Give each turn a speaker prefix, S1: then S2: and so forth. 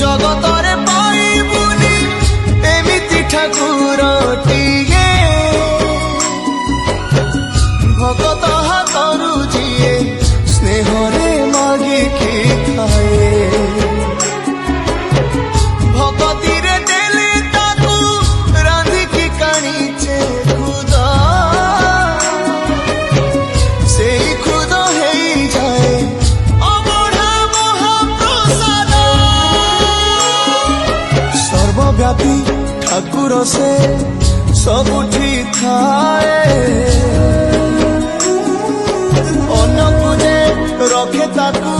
S1: ଜଗତରେ ପାଇବୁନି ଏମିତି ଠାକୁରଟିଏ ଭଗତ ହାତରୁ ଯିଏ ସ୍ନେହରେ ମାଗିକି ଖାଏ ଭଗତିରେ ଦେଲେ ତାକୁ ରାନ୍ଧିକି କାଣିଛେ ଖୁଦ ସେଇ ଖୁଦ ହେଇଯାଏ ଅବଢା ମହାପ୍ରସାଦ ସର୍ବବ୍ୟାପୀ ଠାକୁର ସେ ସବୁଠି ଥାଏ ଅନ୍ୟକୁ ଯେ ରଖେ ତାକୁ